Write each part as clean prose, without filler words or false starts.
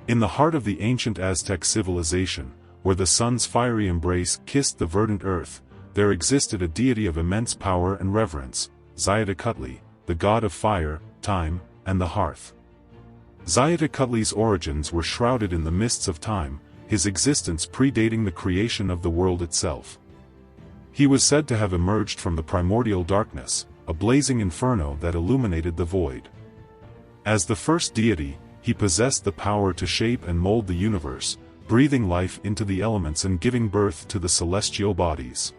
In the heart of the ancient Aztec civilization, where the sun's fiery embrace kissed the verdant earth, there existed a deity of immense power and reverence, Xiuhtecuhtli, the god of fire, time, and the hearth. Xiuhtecuhtli's origins were shrouded in the mists of time, his existence predating the creation of the world itself. He was said to have emerged from the primordial darkness, a blazing inferno that illuminated the void. As the first deity, he possessed the power to shape and mold the universe, breathing life into the elements and giving birth to the celestial bodies.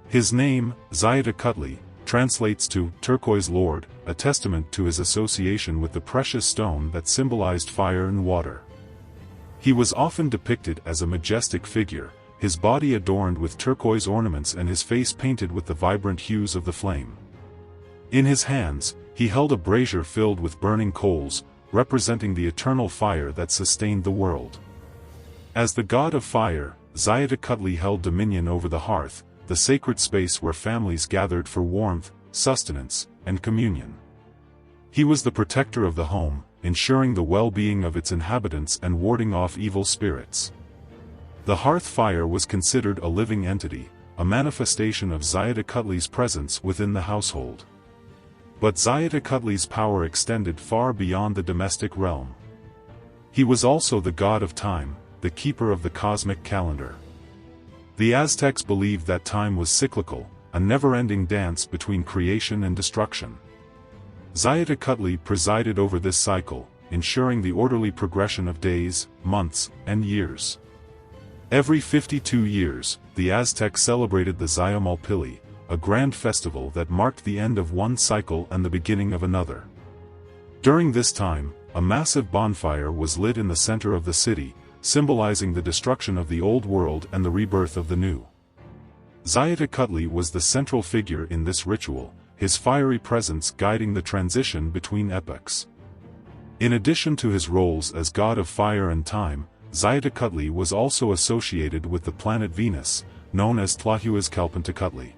His name, Xiuhtecuhtli, translates to Turquoise Lord, a testament to his association with the precious stone that symbolized fire and water. He was often depicted as a majestic figure, his body adorned with turquoise ornaments and his face painted with the vibrant hues of the flame. In his hands, he held a brazier filled with burning coals, representing the eternal fire that sustained the world. As the god of fire, Xiuhtecuhtli held dominion over the hearth, the sacred space where families gathered for warmth, sustenance, and communion. He was the protector of the home, ensuring the well-being of its inhabitants and warding off evil spirits. The hearth fire was considered a living entity, a manifestation of Xiuhtecuhtli's presence within the household. But Xiuhtecuhtli's power extended far beyond the domestic realm. He was also the god of time, the keeper of the cosmic calendar. The Aztecs believed that time was cyclical, a never-ending dance between creation and destruction. Xiuhtecuhtli presided over this cycle, ensuring the orderly progression of days, months, and years. Every 52 years, the Aztecs celebrated the Xiuhtecuhtli, a grand festival that marked the end of one cycle and the beginning of another. During this time, a massive bonfire was lit in the center of the city, symbolizing the destruction of the old world and the rebirth of the new. Xiuhtecuhtli was the central figure in this ritual, his fiery presence guiding the transition between epochs. In addition to his roles as god of fire and time, Xiuhtecuhtli was also associated with the planet Venus, known as Xiuhtecuhtli.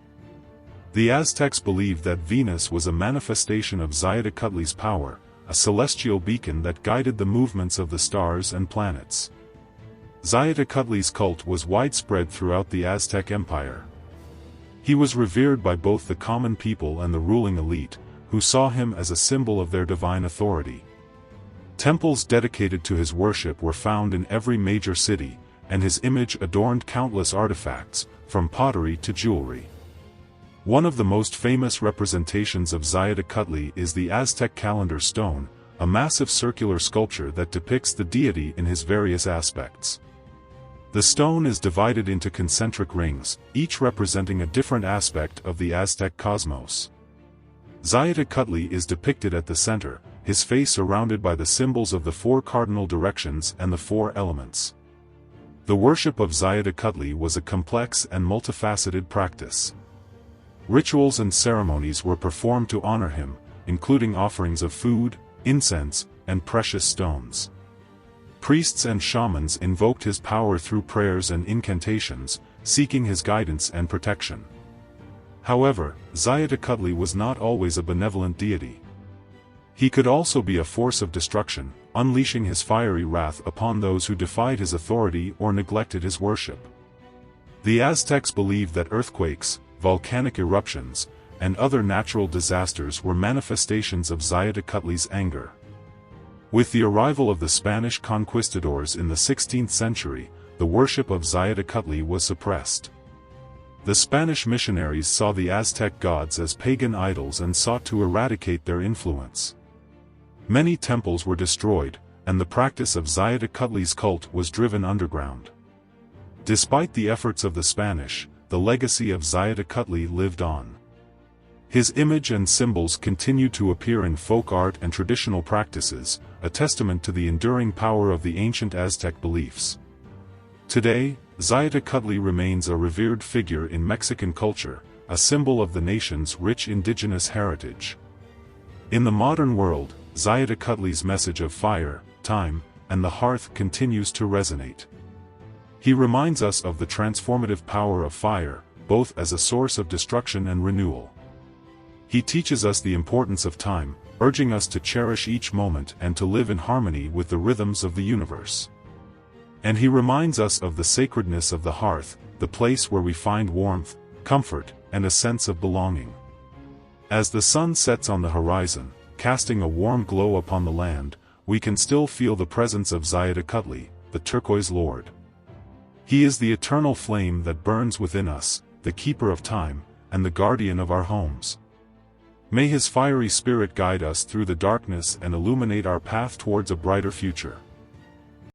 The Aztecs believed that Venus was a manifestation of Xiuhtecuhtli's power, a celestial beacon that guided the movements of the stars and planets. Xiuhtecuhtli's cult was widespread throughout the Aztec Empire. He was revered by both the common people and the ruling elite, who saw him as a symbol of their divine authority. Temples dedicated to his worship were found in every major city, and his image adorned countless artifacts, from pottery to jewelry. One of the most famous representations of Xiuhtecuhtli is the Aztec calendar stone, a massive circular sculpture that depicts the deity in his various aspects. The stone is divided into concentric rings, each representing a different aspect of the Aztec cosmos. Xiuhtecuhtli is depicted at the center, his face surrounded by the symbols of the four cardinal directions and the four elements. The worship of Xiuhtecuhtli was a complex and multifaceted practice. Rituals and ceremonies were performed to honor him, including offerings of food, incense, and precious stones. Priests and shamans invoked his power through prayers and incantations, seeking his guidance and protection. However, Xiuhtecuhtli was not always a benevolent deity. He could also be a force of destruction, unleashing his fiery wrath upon those who defied his authority or neglected his worship. The Aztecs believed that earthquakes, volcanic eruptions, and other natural disasters were manifestations of Xiuhtecuhtli's anger. With the arrival of the Spanish conquistadors in the 16th century, the worship of Xiuhtecuhtli was suppressed. The Spanish missionaries saw the Aztec gods as pagan idols and sought to eradicate their influence. Many temples were destroyed, and the practice of Xiuhtecuhtli's cult was driven underground. Despite the efforts of the Spanish, the legacy of Xiuhtecuhtli lived on. His image and symbols continue to appear in folk art and traditional practices, a testament to the enduring power of the ancient Aztec beliefs. Today, Xiuhtecuhtli remains a revered figure in Mexican culture, a symbol of the nation's rich indigenous heritage. In the modern world, Xiuhtecuhtli's message of fire, time, and the hearth continues to resonate. He reminds us of the transformative power of fire, both as a source of destruction and renewal. He teaches us the importance of time, urging us to cherish each moment and to live in harmony with the rhythms of the universe. And he reminds us of the sacredness of the hearth, the place where we find warmth, comfort, and a sense of belonging. As the sun sets on the horizon, casting a warm glow upon the land, we can still feel the presence of Xiuhtecuhtli, the Turquoise Lord. He is the eternal flame that burns within us, the keeper of time, and the guardian of our homes. May his fiery spirit guide us through the darkness and illuminate our path towards a brighter future.